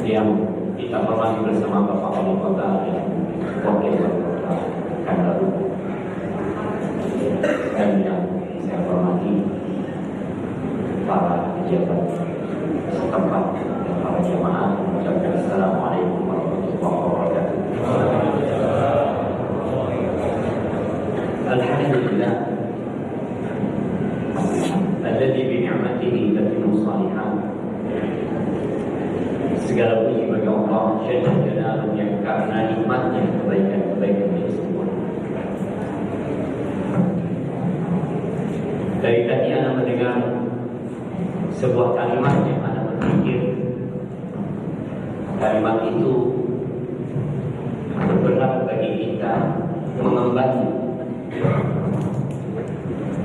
Yang kita hormati bersama Bapak Wali Kota dan Wakil Wali Kota Pekanbaru, dan yang saya hormati para pejabat setempat dan para jamaah, mengucapkan Assalamualaikum warahmatullahi wabarakatuh. Alhamdulillah alladzi bi ni'matihi tatimmu shalihat. Segala puji bagi Allah Jalla Jalaluhu yang karena nikmatnya kebaikan-kebaikan itu semua. Dari tadi anak mendengar sebuah kalimat yang anak berpikir kalimat itu berberat bagi kita mengemban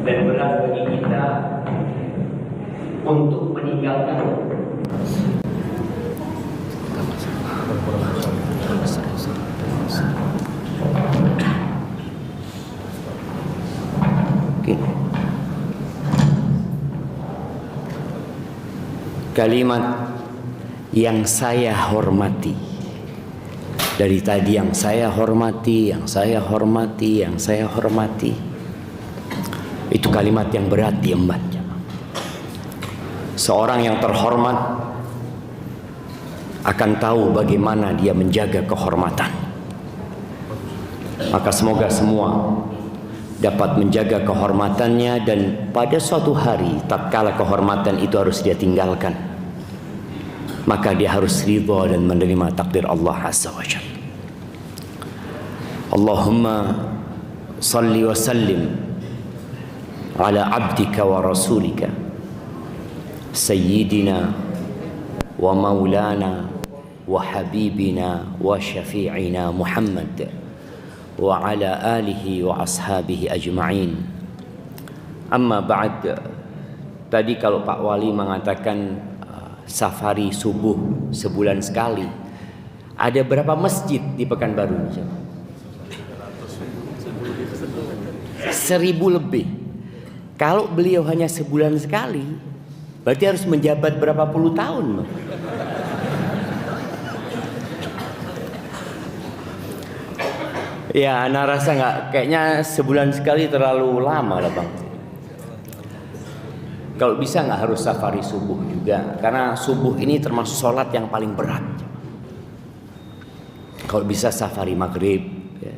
dan berat bagi kita untuk meninggalkan. Kalimat yang saya hormati. Dari tadi yang saya hormati, yang saya hormati, yang saya hormati. Itu kalimat yang berat diemban. Seorang yang terhormat akan tahu bagaimana dia menjaga kehormatan. Maka semoga semua dapat menjaga kehormatannya, dan pada suatu hari tatkala kehormatan itu harus dia tinggalkan, maka dia harus ridha dan menerima takdir Allah Azza wa Jalla. Allahumma salli wa sallim ala abdika wa rasulika sayyidina wa maulana wa habibina wa syafi'ina Muhammad wa ala alihi wa ashabihi ajma'in. Amma ba'd. Tadi kalau Pak Wali mengatakan safari subuh sebulan sekali, ada berapa masjid di Pekanbaru ini? 1000 lebih. Kalau beliau hanya sebulan sekali, berarti harus menjabat berapa puluh tahun. Ya, anak rasa nggak, kayaknya sebulan sekali terlalu lama lah Bang. Kalau bisa nggak harus safari subuh juga, karena subuh ini termasuk sholat yang paling berat. Kalau bisa safari maghrib, ya.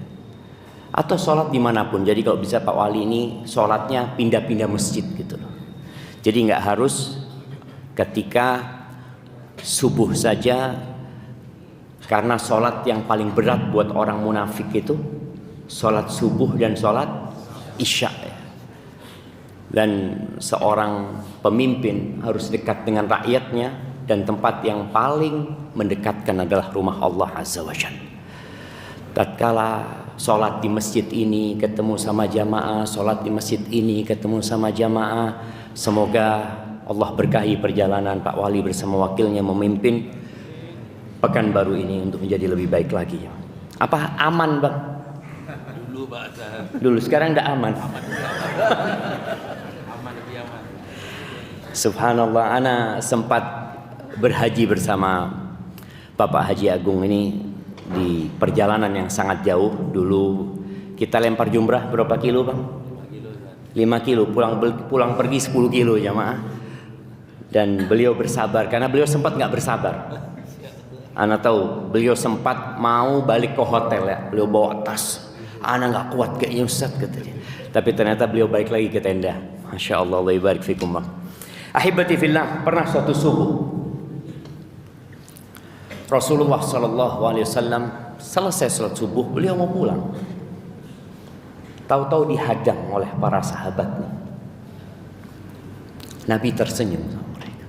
Atau sholat dimanapun. Jadi kalau bisa Pak Wali ini sholatnya pindah-pindah masjid gitu loh. Jadi nggak harus ketika subuh saja. Karena sholat yang paling berat buat orang munafik itu sholat subuh dan sholat isya. Dan seorang pemimpin harus dekat dengan rakyatnya, dan tempat yang paling mendekatkan adalah rumah Allah Azza wa Jalla. Tatkala sholat di masjid ini ketemu sama jamaah, sholat di masjid ini ketemu sama jamaah, semoga Allah berkahi perjalanan Pak Wali bersama wakilnya memimpin Pekanbaru ini untuk menjadi lebih baik lagi. Apa aman Bang? Dulu Pak. Dulu, sekarang tidak aman. Aman lebih aman. Subhanallah, ana sempat berhaji bersama Bapak Haji Agung ini di perjalanan yang sangat jauh. Dulu kita lempar jumrah berapa kilo Bang? 5 kilo, pulang pergi 10 kilo jamaah. Dan beliau bersabar, karena beliau sempat nggak bersabar. Ana tahu beliau sempat mau balik ke hotel ya, beliau bawa tas. Ana nggak kuat kayaknya Ustaz katanya. Tapi ternyata beliau balik lagi ke tenda. Masya Allah, Allah barik fikum Bang. Ahibati fillah, pernah suatu subuh Rasulullah SAW selesai sholat subuh, beliau mau pulang. Tahu-tahu dihadang oleh para sahabatnya. Nabi tersenyum sama mereka.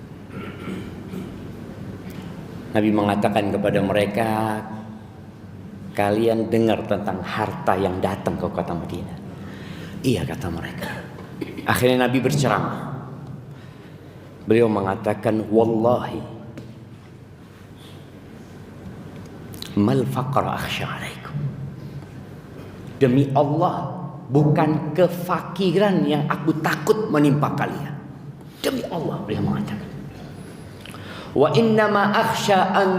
Nabi mengatakan kepada mereka, kalian dengar tentang harta yang datang ke kota Madinah. Iya, kata mereka. Akhirnya Nabi berceramah. Beliau mengatakan, wallahi mal faqra akhsha alaikum. Demi Allah, bukan kefakiran yang aku takut menimpa kalian. Demi Allah, beliau mengatakan. Wa innama akhsha an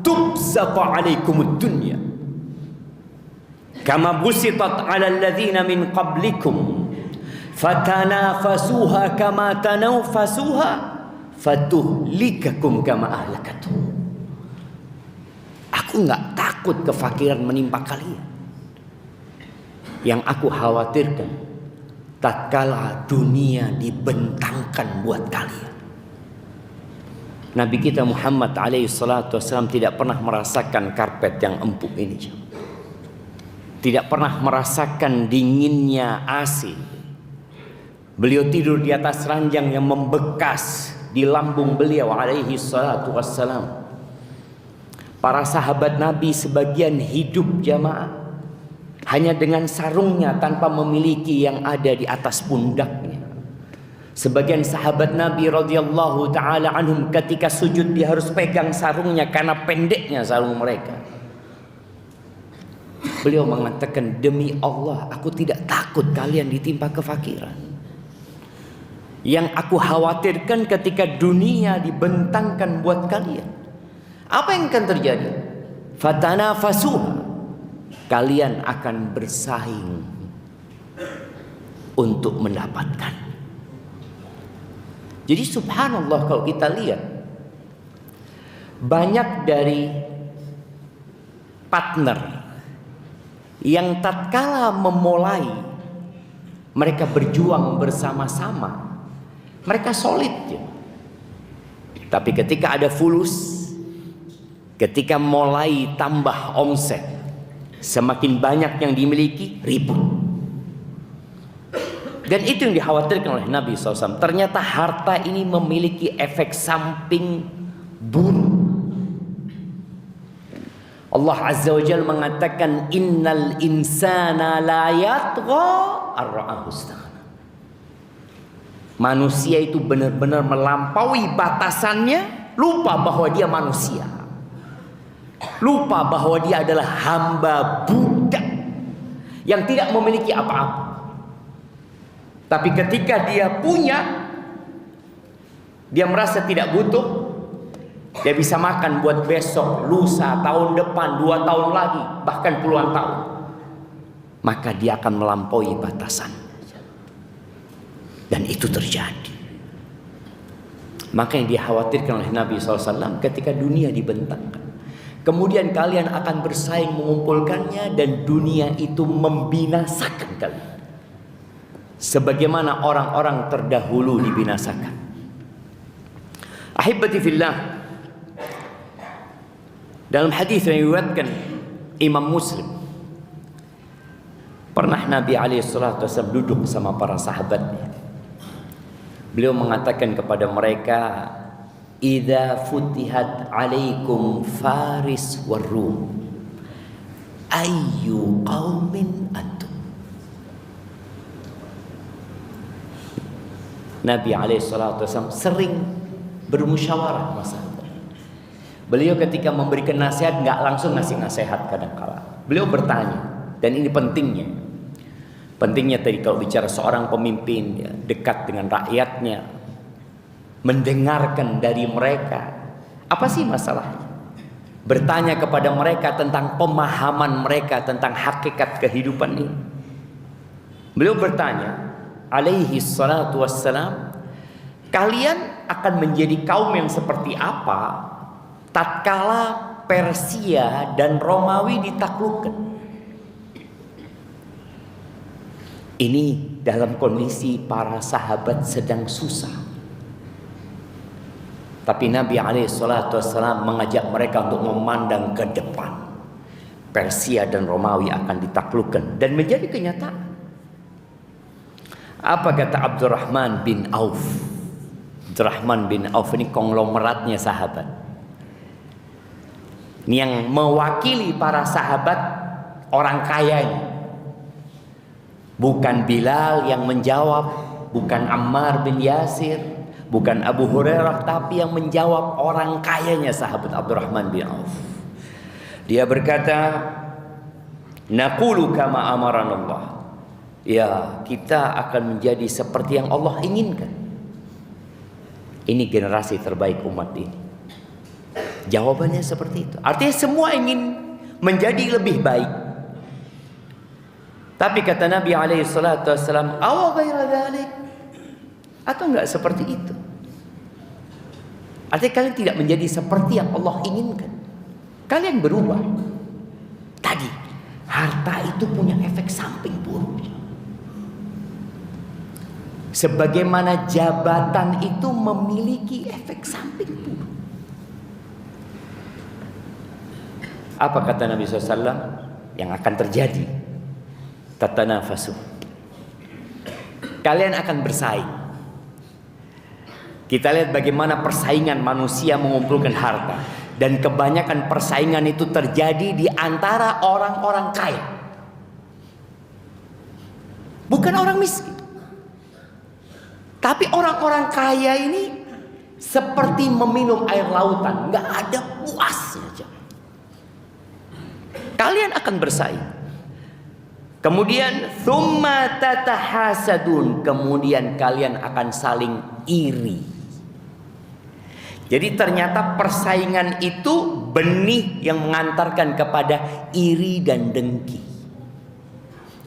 tubsata alaikumud dunya kama busitat ala alladhina min qablikum fatanafasuha kama tanafasuha fatuhlikakum kama ahlakatuh. Aku enggak takut kefakiran menimpa kalian. Yang aku khawatirkan tatkala dunia dibentangkan buat kalian. Nabi kita Muhammad alaihi salatu wasallam tidak pernah merasakan karpet yang empuk ini. Tidak pernah merasakan dinginnya AC. Beliau tidur di atas ranjang yang membekas di lambung beliau alaihi salatu wassalam. Para sahabat Nabi sebagian hidup jamaah hanya dengan sarungnya tanpa memiliki yang ada di atas pundaknya. Sebagian sahabat Nabi radhiyallahu taala anhum ketika sujud dia harus pegang sarungnya karena pendeknya sarung mereka. Beliau mengatakan, demi Allah aku tidak takut kalian ditimpa kefakiran. Yang aku khawatirkan ketika dunia dibentangkan buat kalian, apa yang akan terjadi? Fatanafasuha, kalian akan bersaing untuk mendapatkan. Jadi subhanallah, kalau kita lihat banyak dari partner yang tatkala memulai mereka berjuang bersama-sama, mereka solid ya. Tapi ketika ada fulus, ketika mulai tambah omset, semakin banyak yang dimiliki, ribut. Dan itu yang dikhawatirkan oleh Nabi SAW. Ternyata harta ini memiliki efek samping buruk. Allah Azza wa Jalla mengatakan, innal insana la yatgha ar-ra'ahu istaghna. Manusia itu benar-benar melampaui batasannya, lupa bahwa dia manusia. Lupa bahwa dia adalah hamba budak yang tidak memiliki apa-apa. Tapi ketika dia punya, dia merasa tidak butuh. Dia bisa makan buat besok, lusa, tahun depan, 2 tahun lagi, bahkan puluhan tahun. Maka dia akan melampaui batasan. Dan itu terjadi. Maka yang dikhawatirkan oleh Nabi SAW ketika dunia dibentangkan. Kemudian kalian akan bersaing mengumpulkannya dan dunia itu membinasakan kalian. Sebagaimana orang-orang terdahulu dibinasakan. Ahibati fillah. Dalam hadis yang diriwayatkan Imam Muslim, pernah Nabi SAW duduk bersama para sahabatnya. Beliau mengatakan kepada mereka, idza futihat alaikum Faris war Rum, ayyu qaumin antum. Nabi SAW sering bermusyawarah masalah. Beliau ketika memberikan nasihat nggak langsung ngasih nasihat kadang-kala. Beliau bertanya, dan ini pentingnya. Pentingnya tadi kalau bicara seorang pemimpin ya, dekat dengan rakyatnya, mendengarkan dari mereka apa sih masalahnya. Bertanya kepada mereka tentang pemahaman mereka tentang hakikat kehidupan ini. Beliau bertanya, alaihi salatu wassalam, kalian akan menjadi kaum yang seperti apa tatkala Persia dan Romawi ditaklukkan? Ini dalam kondisi para sahabat sedang susah. Tapi Nabi SAW mengajak mereka untuk memandang ke depan. Persia dan Romawi akan ditaklukkan dan menjadi kenyataan. Apa kata Abdurrahman bin Auf? Abdurrahman bin Auf ini konglomeratnya sahabat. Ini yang mewakili para sahabat, orang kaya ini. Bukan Bilal yang menjawab, bukan Ammar bin Yasir, bukan Abu Hurairah, tapi yang menjawab orang kayanya sahabat Abdurrahman bin Auf. Dia berkata, naqulu kama amaranallah. Ya, kita akan menjadi seperti yang Allah inginkan. Ini generasi terbaik umat ini. Jawabannya seperti itu. Artinya semua ingin menjadi lebih baik. Tapi kata Nabi alaihi salatu wasallam, aw ghaira dzalik? Atau enggak seperti itu? Artinya kalian tidak menjadi seperti yang Allah inginkan. Kalian berubah. Tadi, harta itu punya efek samping buruk. Sebagaimana jabatan itu memiliki efek samping buruk. Apa kata Nabi SAW yang akan terjadi? Tatanafasu. Kalian akan bersaing. Kita lihat bagaimana persaingan manusia mengumpulkan harta. Dan kebanyakan persaingan itu terjadi di antara orang-orang kaya. Bukan orang miskin. Tapi orang-orang kaya ini seperti meminum air lautan, nggak ada puasnya. Kalian akan bersaing. Kemudian tsumma tatahasadun, kemudian kalian akan saling iri. Jadi ternyata persaingan itu benih yang mengantarkan kepada iri dan dengki.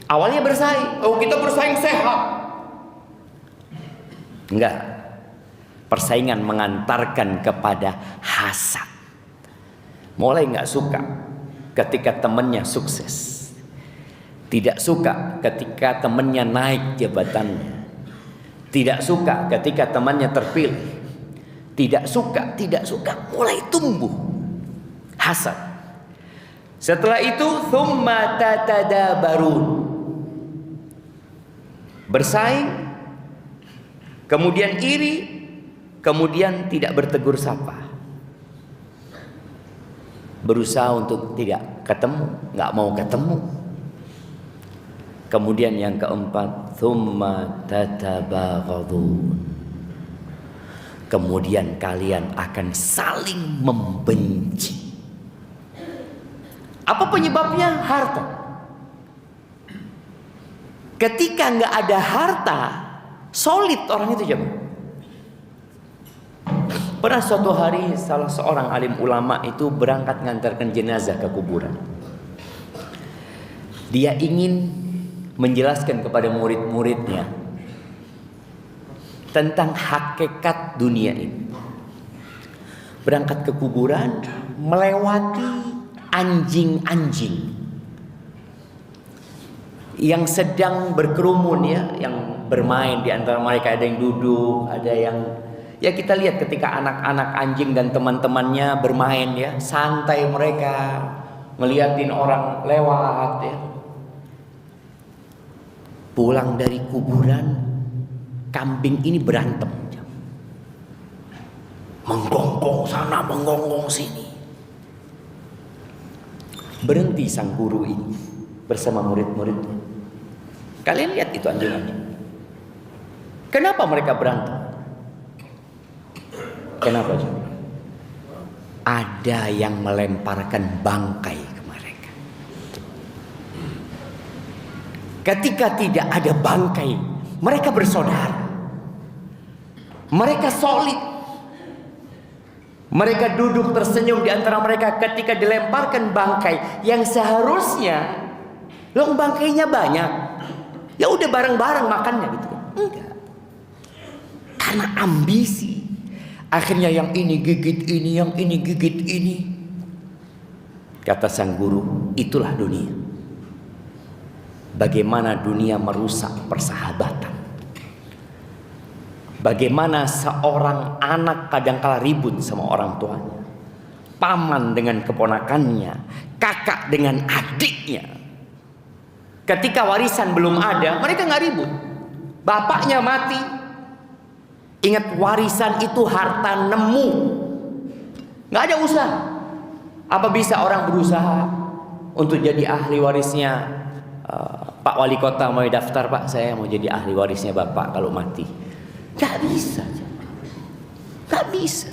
Awalnya bersaing, oh kita bersaing sehat. Enggak. Persaingan mengantarkan kepada hasad. Mulai enggak suka ketika temannya sukses. Tidak suka ketika temannya naik jabatannya. Tidak suka ketika temannya terpilih. Tidak suka, mulai tumbuh hasad. Setelah itu tsumma tatadabarun. Bersaing, kemudian iri, kemudian tidak bertegur sapa. Berusaha untuk tidak ketemu, nggak mau ketemu. Kemudian yang keempat, tsumma tatabaghadun. Kemudian kalian akan saling membenci. Apa penyebabnya? Harta. Ketika nggak ada harta, solid orang itu coba. Pernah suatu hari salah seorang alim ulama itu berangkat ngantarkan jenazah ke kuburan. Dia ingin menjelaskan kepada murid-muridnya tentang hakikat dunia ini. Berangkat ke kuburan, melewati anjing-anjing yang sedang berkerumun ya, yang bermain di antara mereka, ada yang duduk, ada yang ya kita lihat ketika anak-anak anjing dan teman-temannya bermain ya, santai mereka ngeliatin orang lewat ya. Pulang dari kuburan, kambing ini berantem, menggonggong sana, menggonggong sini. Berhenti sang guru ini bersama murid-muridnya. Kalian lihat itu anjing-anjing. Kenapa mereka berantem? Kenapa? Ada yang melemparkan bangkai ke mereka. Ketika tidak ada bangkai, mereka bersaudara. Mereka solid. Mereka duduk tersenyum di antara mereka ketika dilemparkan bangkai yang seharusnya loh bangkainya banyak. Ya udah bareng-bareng makannya gitu. Enggak. Karena ambisi. Akhirnya yang ini gigit ini, yang ini gigit ini. Kata sang guru, itulah dunia. Bagaimana dunia merusak persahabatan. Bagaimana seorang anak kadangkala ribut sama orang tuanya, paman dengan keponakannya, kakak dengan adiknya. Ketika warisan belum ada, mereka nggak ribut. Bapaknya mati, ingat warisan itu harta nemu, nggak ada usaha. Apa bisa orang berusaha untuk jadi ahli warisnya Pak Wali Kota mau daftar, Pak, saya mau jadi ahli warisnya Bapak kalau mati. Gak bisa. Gak bisa.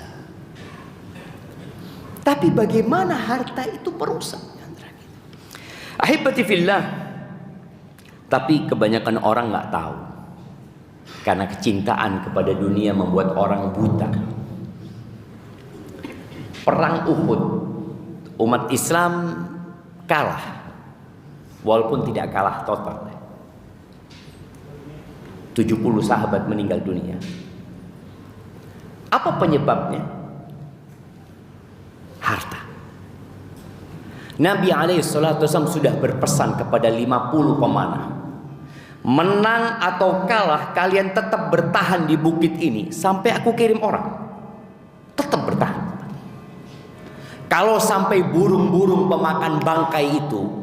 Tapi bagaimana harta itu merusak? Ahibati fillah. Tapi kebanyakan orang gak tahu. Karena kecintaan kepada dunia membuat orang buta. Perang Uhud, umat Islam kalah. Walaupun tidak kalah total. 70 sahabat meninggal dunia. Apa penyebabnya? Harta. Nabi SAW sudah berpesan kepada 50 pemanah. Menang atau kalah, kalian tetap bertahan di bukit ini sampai aku kirim orang. Tetap bertahan. Kalau sampai burung-burung pemakan bangkai itu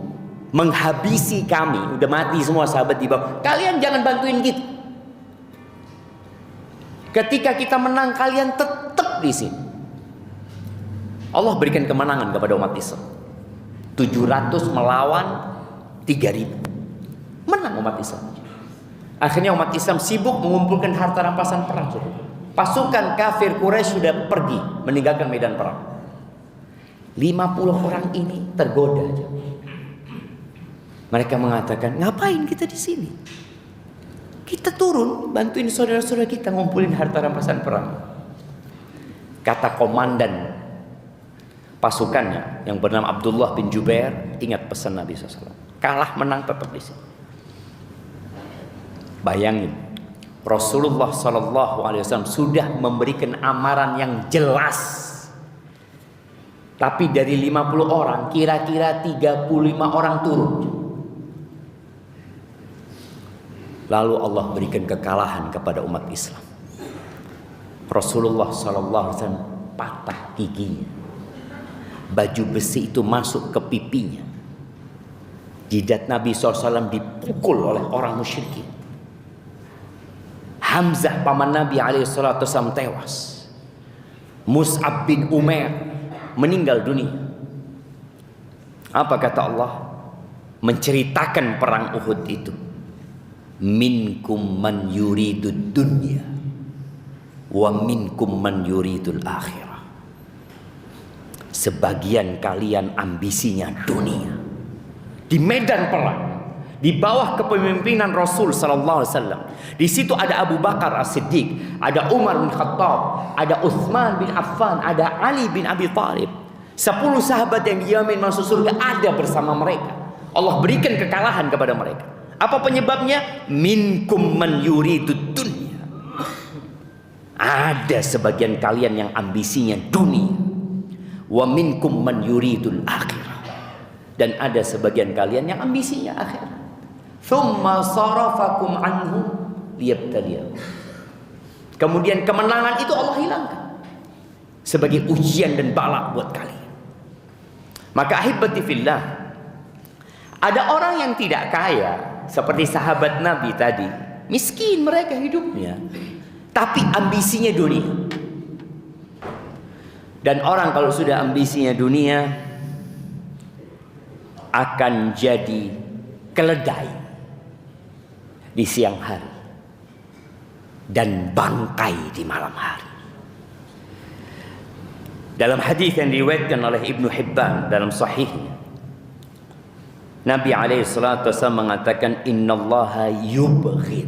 menghabisi kami, udah mati semua sahabat di bawah, kalian jangan bantuin kita. Ketika kita menang, kalian tetap di sini. Allah berikan kemenangan kepada umat Islam. 700 melawan 3000. Menang umat Islam. Akhirnya umat Islam sibuk mengumpulkan harta rampasan perang. Pasukan kafir Quraisy sudah pergi meninggalkan medan perang. 50 orang ini tergoda. Mereka mengatakan, ngapain kita di sini? Kita turun bantuin saudara-saudara kita ngumpulin harta rampasan perang. Kata komandan pasukannya yang bernama Abdullah bin Jubair, ingat pesan Nabi SAW. Kalah menang tetap di sini. Bayangin, Rasulullah SAW sudah memberikan amaran yang jelas. Tapi dari 50 orang, kira-kira 35 orang turun. Lalu Allah berikan kekalahan kepada umat Islam. Rasulullah SAW patah giginya. Baju besi itu masuk ke pipinya. Jidat Nabi SAW dipukul oleh orang musyrikin. Hamzah paman Nabi SAW tewas. Mus'ab bin Umair meninggal dunia. Apa kata Allah? Menceritakan perang Uhud itu. Minkum man yuridud dunya wa minkum man yuridul akhirah. Sebagian kalian ambisinya dunia. Di medan perang, di bawah kepemimpinan Rasul sallallahu alaihi wasallam. Di situ ada Abu Bakar As-Siddiq, ada Umar bin Khattab, ada Utsman bin Affan, ada Ali bin Abi Thalib. 10 sahabat yang dijamin masuk surga ada bersama mereka. Allah berikan kekalahan kepada mereka. Apa penyebabnya? Minkum man yuridud dunya. Ada sebagian kalian yang ambisinya dunia. Wa minkum man yuridul akhirah. Dan ada sebagian kalian yang ambisinya akhirat. Thumma sarafakum anhu liyabtaliyakum. Kemudian kemenangan itu Allah hilangkan sebagai ujian dan bala buat kalian. Maka ahibati fillah, ada orang yang tidak kaya seperti sahabat Nabi tadi, miskin mereka hidupnya, tapi ambisinya dunia. Dan orang kalau sudah ambisinya dunia akan jadi keledai di siang hari dan bangkai di malam hari. Dalam hadis yang diriwayatkan oleh Ibnu Hibban dalam sahihnya, Nabi SAW mengatakan, innallaha yubghid.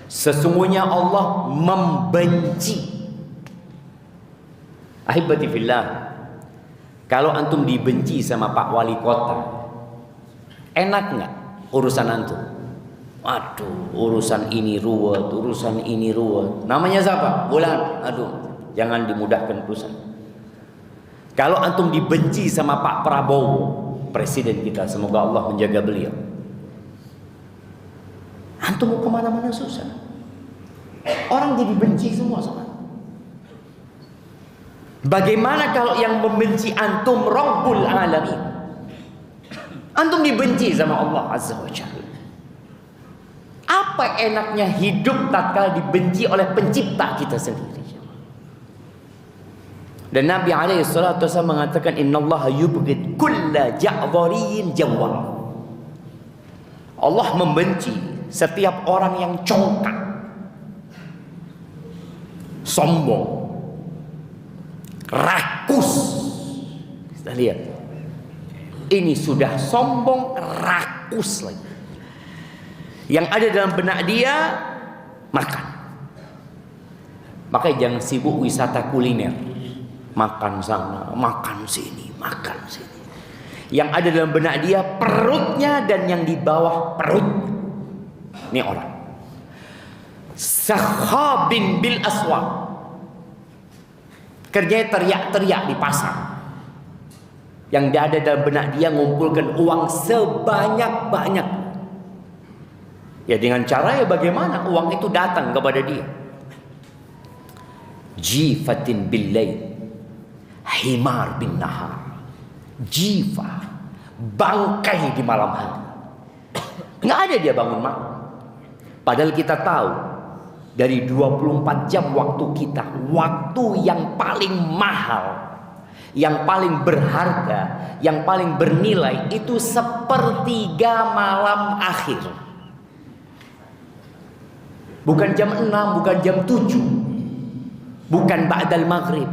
Sesungguhnya Allah membenci. Ahibati fillah, kalau antum dibenci sama Pak Wali Kota, enak nggak urusan antum? Aduh, urusan ini ruwet, urusan ini ruwet. Namanya siapa? Bulan. Aduh, jangan dimudahkan urusan. Kalau antum dibenci sama Pak Prabowo, presiden kita, semoga Allah menjaga beliau, antum mau kemana-mana susah. Orang jadi benci semua sama. Bagaimana kalau yang membenci antum Rabbul Alamin? Antum dibenci sama Allah Azza wa Jalla. Apa enaknya hidup tatkala dibenci oleh pencipta kita sendiri? Dan Nabi SAW mengatakan, innallaha yubghid kulla ja'dhariyin jawwal. Allah membenci setiap orang yang congkak, sombong, rakus. Kita lihat, ini sudah sombong, rakus lagi. Yang ada dalam benak dia makan. Makanya jangan sibuk wisata kuliner, makan sana, makan sini, makan sini. Yang ada dalam benak dia perutnya dan yang di bawah perut. Ini orang sakhabin bil aswaq, kerjanya teriak-teriak di pasar. Yang ada dalam benak dia ngumpulkan uang sebanyak-banyak. Ya dengan cara ya bagaimana uang itu datang kepada dia. Jifatin bil lail, himar bin nahar. Jifa, bangkai di malam hari. Nggak ada dia bangun malam. Padahal kita tahu dari 24 jam waktu kita, waktu yang paling mahal, yang paling berharga, yang paling bernilai itu sepertiga malam akhir. Bukan jam 6, bukan jam 7, bukan ba'dal maghrib.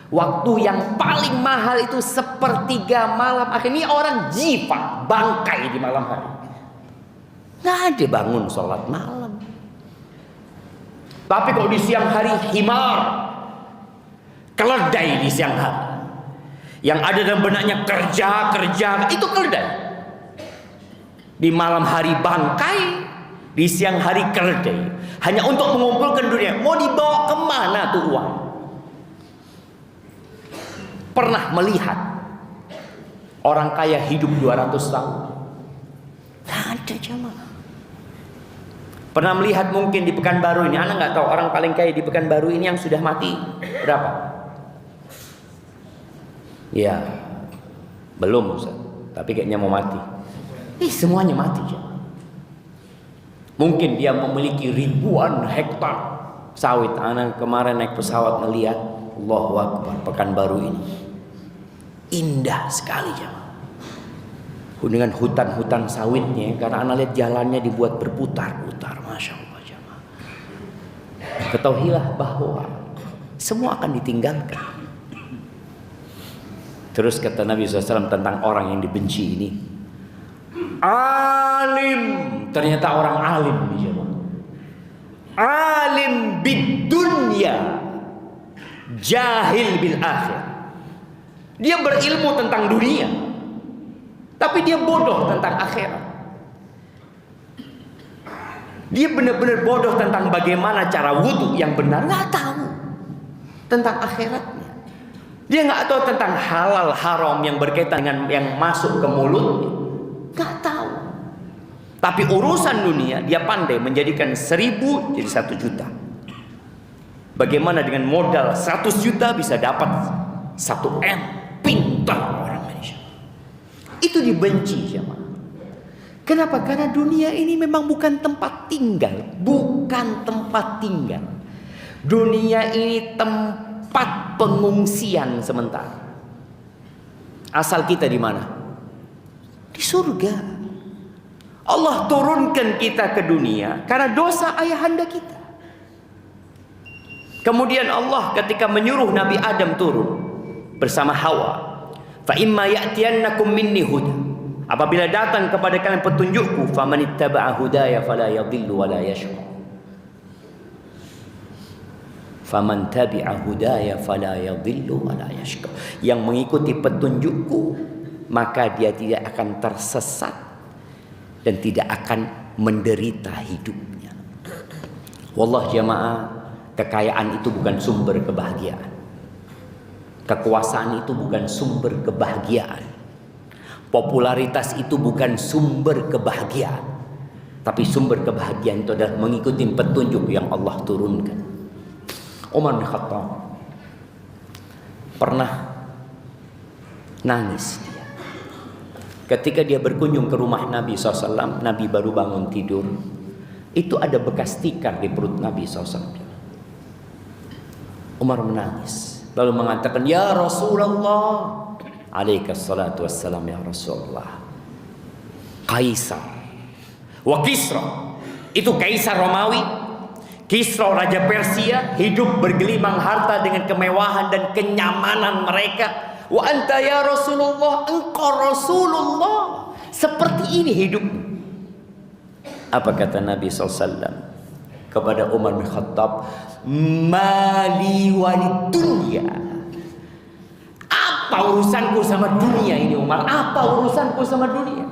Waktu yang paling mahal itu sepertiga malam akhir. Ini orang jifa, bangkai di malam hari. Nggak ada bangun sholat malam. Tapi kalau di siang hari himar, keledai di siang hari. Yang ada dalam benaknya kerja, itu keledai. Di malam hari bangkai, di siang hari keledai. Hanya untuk mengumpulkan dunia. Mau dibawa kemana tuh uang? Pernah melihat orang kaya hidup 200 tahun? Tidak ada jamaah. Pernah melihat mungkin di Pekanbaru ini? Anak nggak tahu orang paling kaya di Pekanbaru ini yang sudah mati berapa? Ya, belum Ustaz. Tapi kayaknya mau mati. Semuanya mati jamaah. Mungkin dia memiliki ribuan hektar sawit. Anak kemarin naik pesawat melihat, Allahu Akbar, Pekanbaru ini indah sekali jemaah. Dengan hutan-hutan sawitnya, karena anak lihat jalannya dibuat berputar-putar, masya Allah jemaah. Ketahuilah bahwa semua akan ditinggalkan. Terus kata Nabi SAW tentang orang yang dibenci ini, alim, ternyata orang alim jemaah. Alim bid dunya, jahil bil akhir. Dia berilmu tentang dunia, tapi dia bodoh tentang akhirat. Dia benar-benar bodoh tentang bagaimana cara wudhu yang benar. Nggak tahu tentang akhiratnya. Dia nggak tahu tentang halal haram yang berkaitan dengan yang masuk ke mulutnya. Nggak tahu. Tapi urusan dunia dia pandai menjadikan 1000 jadi 1 juta. Bagaimana dengan modal 100 juta bisa dapat 1 M. Pintar orang Indonesia. Itu dibenci jemaah. Kenapa? Karena dunia ini memang bukan tempat tinggal. Bukan tempat tinggal. Dunia ini tempat pengungsian sementara. Asal kita di mana? Di surga. Allah turunkan kita ke dunia karena dosa ayahanda kita. Kemudian Allah ketika menyuruh Nabi Adam turun bersama Hawa, fa imma ya'tiyannakum minni huda, apabila datang kepada kalian petunjukku, famanittaba'a hudaya fala yadhillu wala yashqa. Faman tabi'a hudaya fala yadhillu wala yashqa. Yang mengikuti petunjukku maka dia tidak akan tersesat dan tidak akan menderita hidupnya. Wallah jamaah, kekayaan itu bukan sumber kebahagiaan. Kekuasaan itu bukan sumber kebahagiaan. Popularitas itu bukan sumber kebahagiaan. Tapi sumber kebahagiaan itu adalah mengikuti petunjuk yang Allah turunkan. Umar bin Khattab pernah nangis dia. Ketika dia berkunjung ke rumah Nabi SAW, Nabi baru bangun tidur. Itu ada bekas tikar di perut Nabi SAW. Umar menangis. Lalu mengatakan, ya Rasulullah, alaikas salatu wassalam ya Rasulullah, Kaisar Wa Kisra, itu kaisar Romawi. Kisra raja Persia, hidup bergelimang harta dengan kemewahan dan kenyamanan mereka. Wa anta ya Rasulullah, engkau Rasulullah, seperti ini hidupmu. Apa kata Nabi SAW kepada Umar bin Khattab? Mali walid dunya. Apa urusanku sama dunia ini Umar? Apa urusanku sama dunia?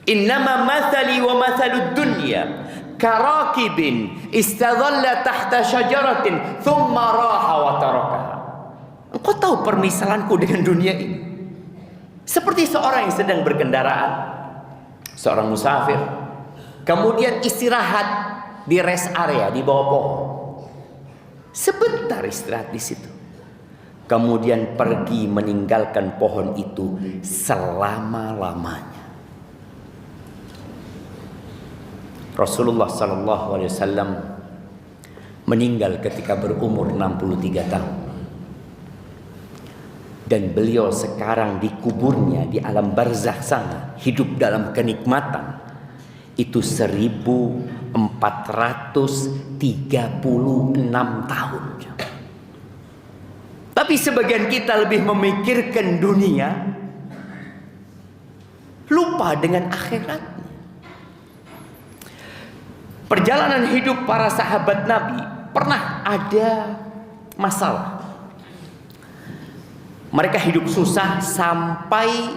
Innama mathali wa mathalud dunya karakibin istadhalla tahta syajaratin thumma raha wa tarakaha. Engkau tahu permisalanku dengan dunia ini seperti seorang yang sedang berkendaraan, seorang musafir, kemudian istirahat di rest area di bawah pohon. Sebentar istirahat di situ, kemudian pergi meninggalkan pohon itu selama-lamanya. Rasulullah SAW meninggal ketika berumur 63 tahun. Dan beliau sekarang dikuburnya di alam barzakh sana, hidup dalam kenikmatan. Itu 1436 tahun. Tapi sebagian kita lebih memikirkan dunia, lupa dengan akhirat. Perjalanan hidup para sahabat Nabi pernah ada masalah. Mereka hidup susah sampai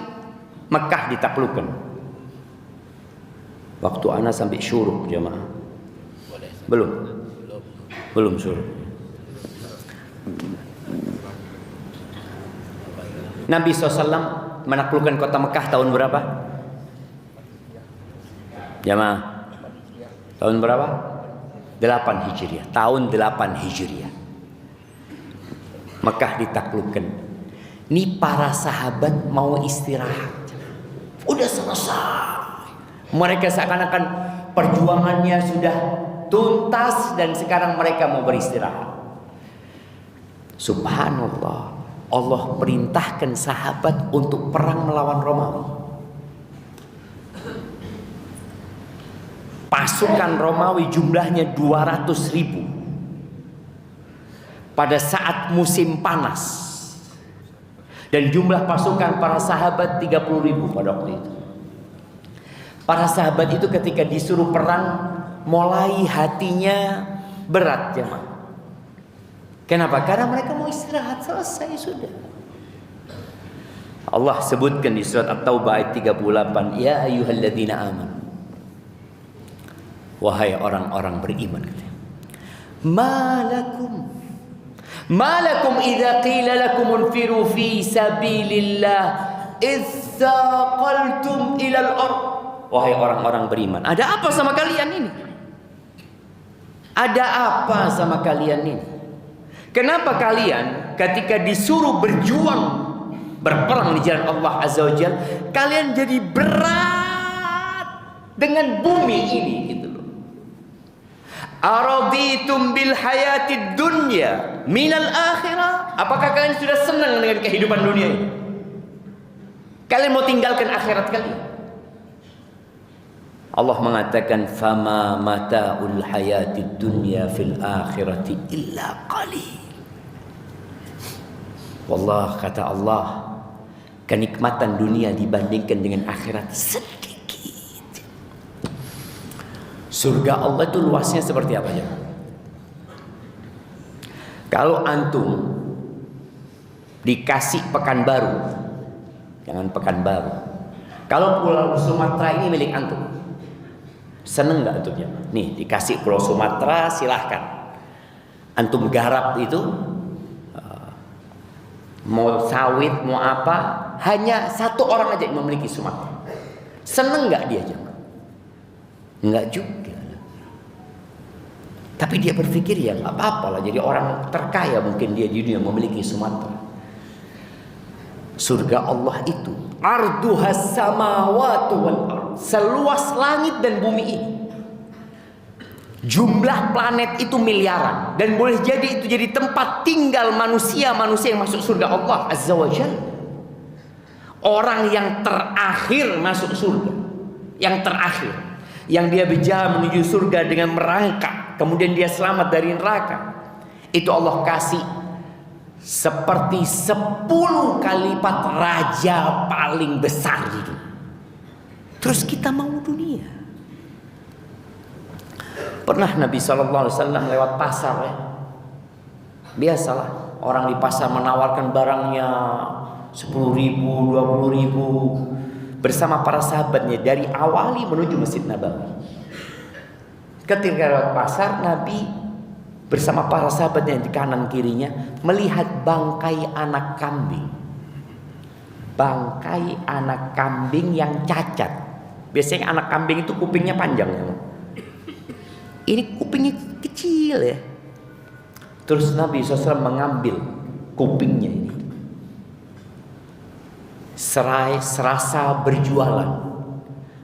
Mekah ditaklukkan. Waktu ana sampai syuruk jemaah. Belum syuruk. Nabi SAW menaklukkan kota Mekah tahun berapa? Jemaah, tahun berapa? 8 Hijriah. Tahun 8 Hijriah Mekah ditaklukkan. Ini para sahabat mau istirahat, udah selesai. Mereka seakan-akan perjuangannya sudah tuntas dan sekarang mereka mau beristirahat. Subhanallah, Allah perintahkan sahabat untuk perang melawan Romawi. Pasukan Romawi jumlahnya 200.000 pada saat musim panas. Dan jumlah pasukan para sahabat 30.000 pada waktu itu. Para sahabat itu ketika disuruh perang mulai hatinya berat jemaah. Kenapa? Karena mereka mau istirahat, selesai sudah. Allah sebutkan di surat At-Taubah ayat 38, ya ayyuhalladzina amanu, wahai orang-orang beriman, malakum idza qila lakum unfiru fi sabilillah idzaqaltum ilal ard. Wahai orang-orang beriman, ada apa sama kalian ini? Ada apa sama kalian ini? Kenapa kalian ketika disuruh berjuang berperang di jalan Allah Azza wa Jalla, kalian jadi berat dengan bumi ini gitu loh. Araditum bil hayatid dunya minal akhirah. Apakah kalian sudah senang dengan kehidupan dunia ini? Kalian mau tinggalkan akhirat kalian? Allah mengatakan fama mata'ul hayatid dunya fil akhirati illa qalil. Wallah, kata Allah, kenikmatan dunia dibandingkan dengan akhirat sedikit. Surga Allah itu luasnya seperti apa ya? Kalau antum dikasih Pekanbaru, jangan Pekanbaru, kalau Pulau Sumatera ini milik antum, seneng nggak antum ya? Nih dikasih Pulau Sumatera, silahkan antum garap itu, mau sawit mau apa, hanya satu orang aja yang memiliki Sumatera. Seneng nggak dia jangan? Nggak juga. Tapi dia berpikir ya nggak apa-apa lah, jadi orang terkaya mungkin dia di dunia memiliki Sumatera. Surga Allah itu arduhas samawati wal ard, seluas langit dan bumi ini. Jumlah planet itu miliaran, dan boleh jadi itu jadi tempat tinggal manusia-manusia yang masuk surga Allah Azza wa Jalla. Orang yang terakhir masuk surga, yang terakhir. yang dia berjalan menuju surga dengan merangkak, kemudian dia selamat dari neraka, itu Allah kasih seperti 10 kali lipat raja paling besar itu. Terus kita mau dunia. Pernah Nabi SAW lewat pasar ya. Biasalah orang di pasar menawarkan barangnya 10.000, 20.000 bersama para sahabatnya dari awali menuju Masjid Nabawi. Ketika lewat pasar, Nabi bersama para sahabatnya di kanan kirinya melihat bangkai anak kambing. Bangkai anak kambing yang cacat. Biasanya anak kambing itu kupingnya panjang ya. Ini kupingnya kecil ya. Terus Nabi SAW mengambil kupingnya ini. Serasa berjualan,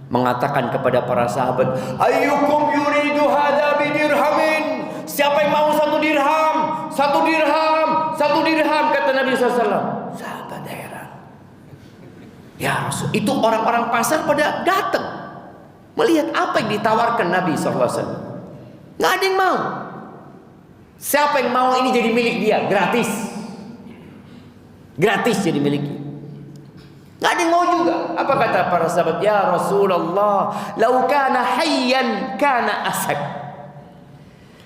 mengatakan kepada para sahabat, ayyukum yuridu hadza bidirhamin. Siapa yang mau 1 dirham? 1 dirham, 1 dirham, kata Nabi SAW. Sahabat heran. Ya Rasul, itu orang-orang pasar pada datang melihat apa yang ditawarkan Nabi SAW. Nggak ada yang mau. Siapa yang mau ini jadi milik dia? Gratis. Gratis jadi miliknya. Nggak ada yang mau juga. Apa kata para sahabat? Ya Rasulullah, lau kana hayyan kana asad.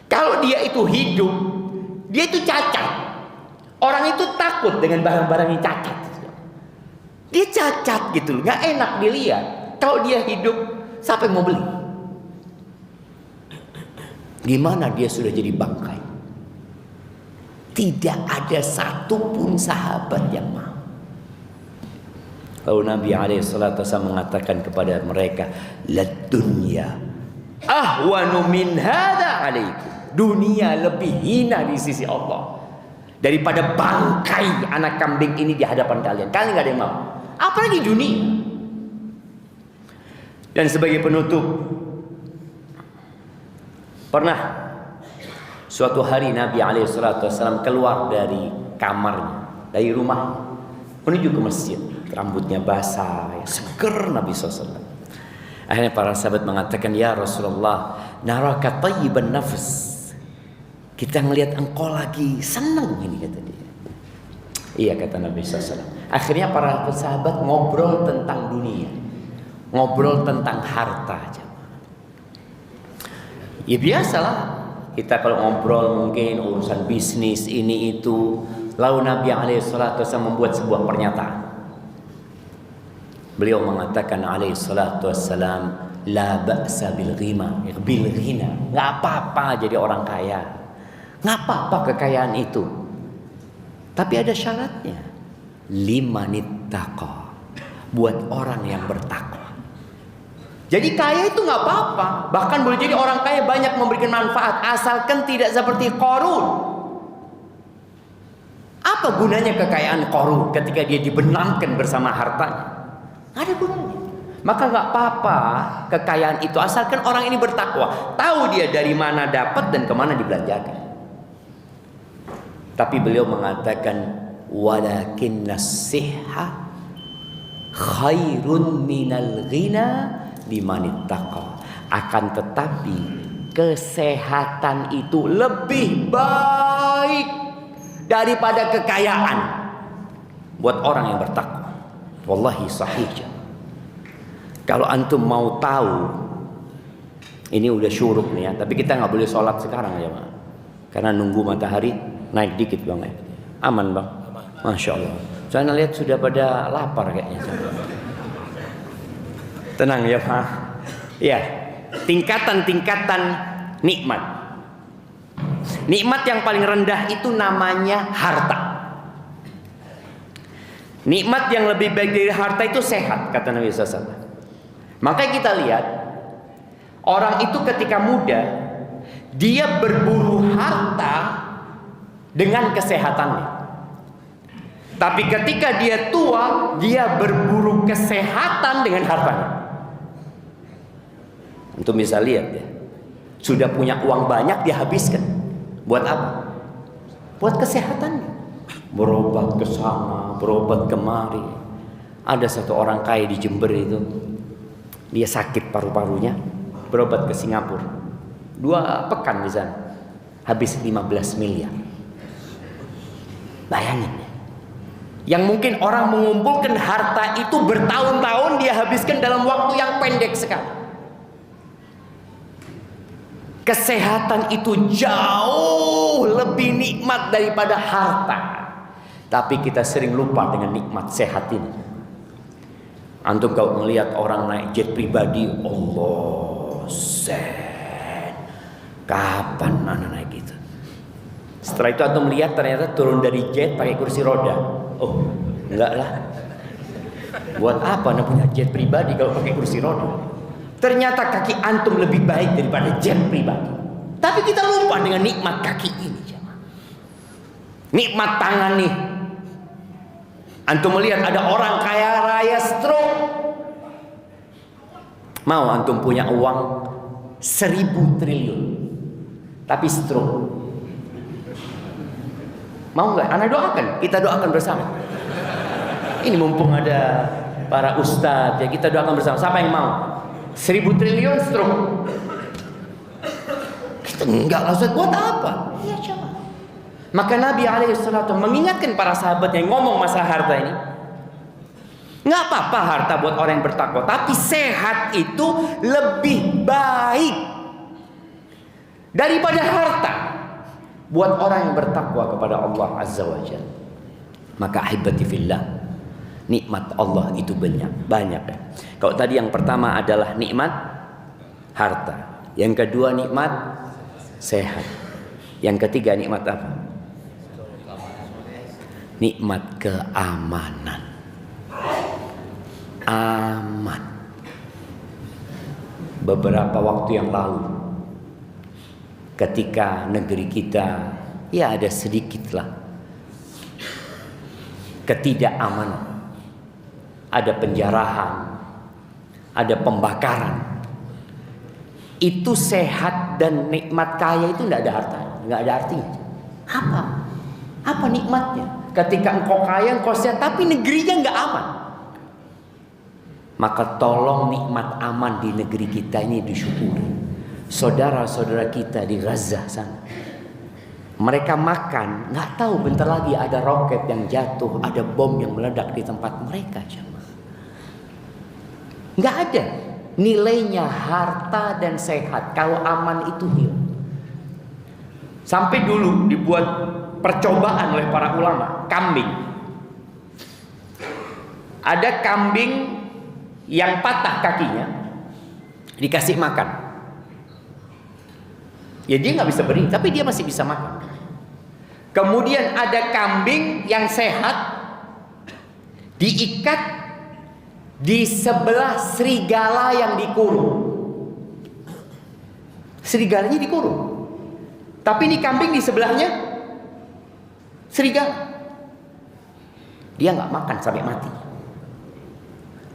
Kalau dia itu hidup, dia itu cacat. Orang itu takut dengan barang-barang yang cacat. Dia cacat gitu loh, nggak enak dilihat. Kalau dia hidup, siapa yang mau beli? Gimana dia sudah jadi bangkai? Tidak ada satupun sahabat yang mau. Lalu Nabi SAW mengatakan kepada mereka, lad dunya ahwanu min hadza alaikum. Dunia lebih hina di sisi Allah daripada bangkai anak kambing ini di hadapan kalian. Kalian nggak ada yang mau. Apalagi dunia. Dan sebagai penutup, pernah suatu hari Nabi SAW keluar dari kamarnya, dari rumah, menuju ke masjid. Rambutnya basah, seger Nabi SAW. Akhirnya para sahabat mengatakan, ya Rasulullah, naraka tayyiban nafs. Kita ngelihat engkau lagi senang ini, kata dia. Iya, kata Nabi SAW. Akhirnya para sahabat ngobrol tentang dunia, ngobrol tentang harta aja. Ya biasalah, kita kalau ngobrol mungkin urusan bisnis ini itu. Lalu Nabi SAW membuat sebuah pernyataan. Beliau mengatakan SAW, la ba'sa bil ghina, nggak apa-apa jadi orang kaya, nggak apa-apa kekayaan itu, tapi ada syaratnya. Limanittaqa, buat orang yang bertakwa. Jadi kaya itu nggak apa-apa, bahkan boleh jadi orang kaya banyak memberikan manfaat, asalkan tidak seperti Qarun. Apa gunanya kekayaan Qarun ketika dia dibenamkan bersama hartanya? Nggak ada gunanya. Maka nggak apa-apa kekayaan itu, asalkan orang ini bertakwa, tahu dia dari mana dapat dan kemana dibelanjakan. Tapi beliau mengatakan, walakinnas sihha khairun minal ghina limanittaqa. Akan tetapi kesehatan itu lebih baik daripada kekayaan buat orang yang bertakwa. Wallahi sahih. Kalau antum mau tahu, ini udah syuruk nih ya, tapi kita nggak boleh sholat sekarang ya Pak, karena nunggu matahari naik dikit bang ya. Aman bang? Masya Allah. Saya lihat sudah pada lapar kayaknya. Tenang ya Pak. Ya, tingkatan-tingkatan nikmat. Nikmat yang paling rendah itu namanya harta. Nikmat yang lebih baik dari harta itu sehat, kata Nabi SAW. Makanya kita lihat orang itu ketika muda dia berburu harta dengan kesehatannya. Tapi ketika dia tua dia berburu kesehatan dengan hartanya. Untuk bisa lihat ya, sudah punya uang banyak dia habiskan. Buat apa? Buat kesehatannya. Berobat ke sana, berobat kemari. Ada satu orang kaya di Jember itu, dia sakit paru-parunya, berobat ke Singapura. 2 pekan di sana. Habis 15 miliar. Bayangin ya. Yang mungkin orang mengumpulkan harta itu bertahun-tahun dia habiskan dalam waktu yang pendek sekali. Kesehatan itu jauh lebih nikmat daripada harta. Tapi kita sering lupa dengan nikmat sehat ini. Antum kalau melihat orang naik jet pribadi, Allah sen, kapan anak naik gitu? Setelah itu antum melihat ternyata turun dari jet pakai kursi roda. Oh, enggak lah. Buat apa anda punya jet pribadi kalau pakai kursi roda? Ternyata kaki antum lebih baik daripada jet pribadi. Tapi kita lupa dengan nikmat kaki ini. Nikmat tangan nih. Antum melihat ada orang kaya raya stroke. Mau antum punya uang 1000 triliun tapi stroke? Mau nggak? Anda doakan, kita doakan bersama. Ini mumpung ada para ustadz ya, kita doakan bersama. Siapa yang mau? 1000 triliun stroke? Kita enggak lah, Ustaz, buat apa? Ya coba. Maka Nabi alaihissalatu mengingatkan para sahabat yang ngomong masalah harta ini. Nggak apa-apa harta buat orang yang bertakwa, tapi sehat itu lebih baik daripada harta buat orang yang bertakwa kepada Allah Azza wa Jalla. Maka ahibati fillah, nikmat Allah itu banyak. Kalau tadi yang pertama adalah nikmat harta, yang kedua nikmat sehat, yang ketiga nikmat apa? Nikmat keamanan. Aman. Beberapa waktu yang lalu, ketika negeri kita ya ada sedikitlah ketidakamanan, ada penjarahan, ada pembakaran, itu sehat dan nikmat kaya itu tidak ada hartanya, nggak ada artinya. Apa nikmatnya? Ketika engkau kaya, engkau sehat, tapi negerinya nggak aman. Maka tolong nikmat aman di negeri kita ini disyukuri. Saudara-saudara kita di Gaza sana, mereka makan, nggak tahu bentar lagi ada roket yang jatuh, ada bom yang meledak di tempat mereka. Nggak ada nilainya harta dan sehat kalau aman itu hilang. Sampai dulu dibuat percobaan oleh para ulama, kambing. Ada kambing yang patah kakinya, dikasih makan. Ya dia nggak bisa berdiri, tapi dia masih bisa makan. Kemudian ada kambing yang sehat, diikat di sebelah serigala yang dikurung. Serigalanya dikurung, tapi ini kambing di sebelahnya serigala. Dia nggak makan sampai mati.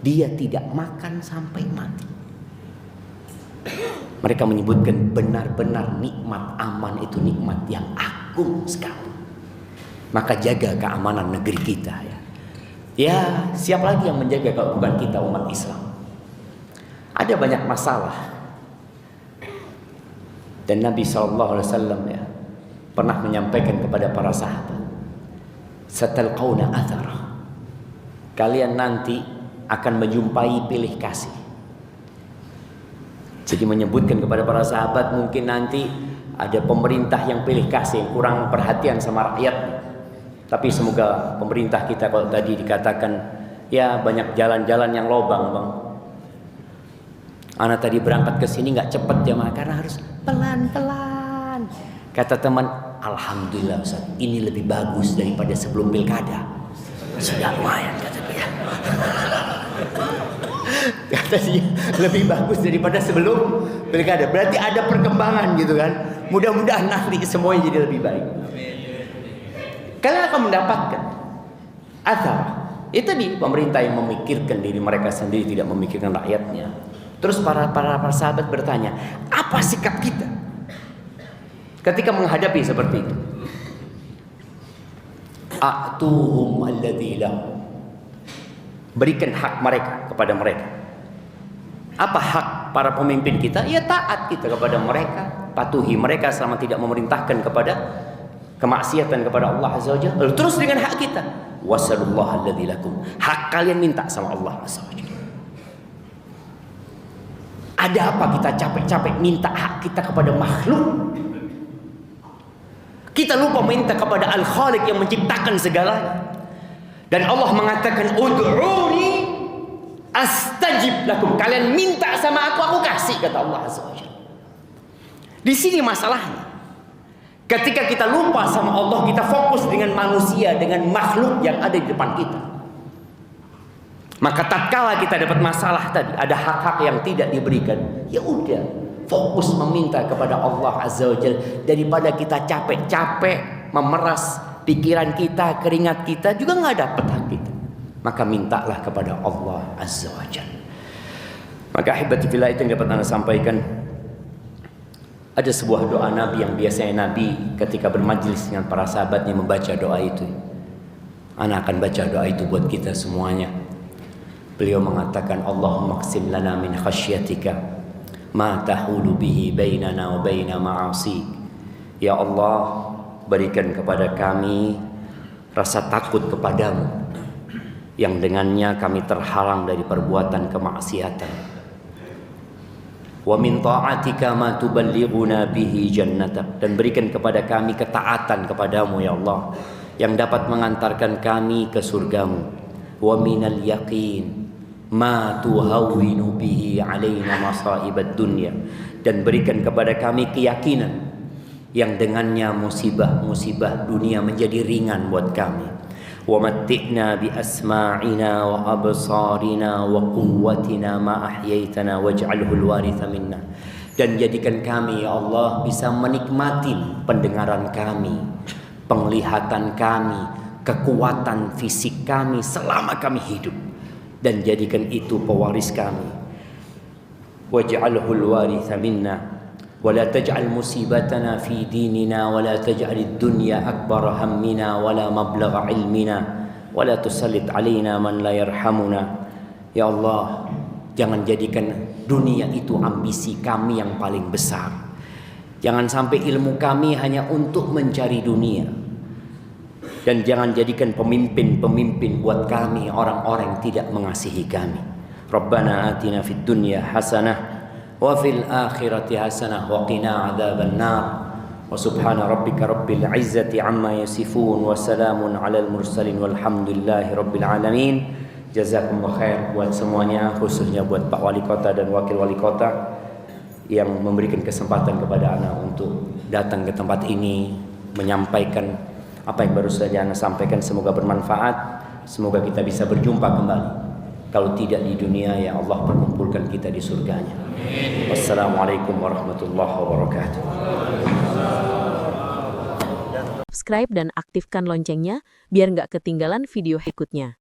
Dia tidak makan sampai mati. Mereka menyebutkan benar-benar nikmat aman itu nikmat yang agung sekali. Maka jaga keamanan negeri kita ya. Ya, siapa lagi yang menjaga kalau bukan kita umat Islam? Ada banyak masalah. Dan Nabi SAW ya pernah menyampaikan kepada para sahabat, satalqauna athara. Kalian nanti akan menjumpai pilih kasih. Jadi menyebutkan kepada para sahabat, mungkin nanti ada pemerintah yang pilih kasih, yang kurang perhatian sama rakyatnya. Tapi semoga pemerintah kita, kalau tadi dikatakan ya banyak jalan-jalan yang lobang bang. Anak tadi berangkat ke sini nggak cepet jemaah karena harus pelan-pelan. Kata teman, alhamdulillah Ustaz, ini lebih bagus daripada sebelum pilkada. Sudah lumayan kata dia. Kata dia lebih bagus daripada sebelum pilkada. Berarti ada perkembangan gitu kan. Mudah-mudahan nanti semuanya jadi lebih baik. Kalian akan mendapatkan athar. Itu di pemerintah yang memikirkan diri mereka sendiri, tidak memikirkan rakyatnya. Terus para sahabat bertanya, apa sikap kita ketika menghadapi seperti itu? A'tuhum alladzi lahum. Berikan hak mereka kepada mereka. Apa hak para pemimpin kita? Ya taat kita kepada mereka, patuhi mereka selama tidak memerintahkan kepada kemaksiatan kepada Allah Azza wa Jalla. Lalu terus dengan hak kita, wasallallahu alladzi lakum. Hak kalian minta sama Allah Azza wa Jalla. Ada apa kita capek-capek minta hak kita kepada makhluk? Kita lupa minta kepada Al-Khaliq yang menciptakan segalanya. Dan Allah mengatakan, ud'uni astajib lakum. Kalian minta sama aku kasih, kata Allah Azza wa Jalla. Di sini masalahnya. Ketika kita lupa sama Allah, kita fokus dengan manusia, dengan makhluk yang ada di depan kita. Maka tatkala kita dapat masalah tadi, ada hak-hak yang tidak diberikan, ya udah, fokus meminta kepada Allah Azza wa Jalla. Daripada kita capek-capek memeras pikiran kita, keringat kita, juga nggak dapat hak kita. Maka mintalah kepada Allah Azza wa Jalla. Maka ahibati fillah, itu yang dapat Anda sampaikan. Ada sebuah doa Nabi yang biasanya Nabi ketika bermajlis dengan para sahabatnya membaca doa itu. Ana akan baca doa itu buat kita semuanya. Beliau mengatakan, Allahumma qsim lana min khasyatika ma tahulu bihi bainana wa baina ma'asik. Ya Allah, berikan kepada kami rasa takut kepadamu yang dengannya kami terhalang dari perbuatan kemaksiatan. Wa min ta'atika ma tuballighuna bihi jannatak. Dan berikan kepada kami ketaatan kepadamu ya Allah yang dapat mengantarkan kami ke surgamu. Wa minal yaqin ma tuhawwinu bihi alaina masaibad dunya. Dan berikan kepada kami keyakinan yang dengannya musibah-musibah dunia menjadi ringan buat kami. Wa matti'na bi asma'ina wa absarina wa quwwatina ma ahyaitana waj'alhu al-waritha minna. Dan jadikan kami ya Allah bisa menikmati pendengaran kami, penglihatan kami, kekuatan fisik kami selama kami hidup, dan jadikan itu pewaris kami. Waj'alhu al-waritha minna ولا تجعل مصيبتنا في ديننا ولا تجعل الدنيا أكبر همنا ولا مبلغ علمنا ولا تسلط علينا من لا يرحمنا. Ya Allah, jangan jadikan dunia itu ambisi kami yang paling besar. Jangan sampai ilmu kami hanya untuk mencari dunia. Dan jangan jadikan pemimpin-pemimpin buat kami orang-orang yang tidak mengasihi kami. Rabbana atina fid dunya hasanah wa fil akhirati hasanah wa qina adzaban nar. Wa subhana rabbika rabbil izzati amma yasifun wa salamun alal mursalin walhamdulillahi rabbil alamin. Jazakumullah khair buat semuanya, khususnya buat Pak Wali Kota dan Wakil Wali Kota yang memberikan kesempatan kepada Ana untuk datang ke tempat ini menyampaikan apa yang baru saja Ana sampaikan. Semoga bermanfaat, semoga kita bisa berjumpa kembali. Kalau tidak di dunia, ya Allah perkumpulkan kita di surganya. Wassalamualaikum warahmatullahi wabarakatuh. Subscribe dan aktifkan loncengnya biar nggak ketinggalan video berikutnya.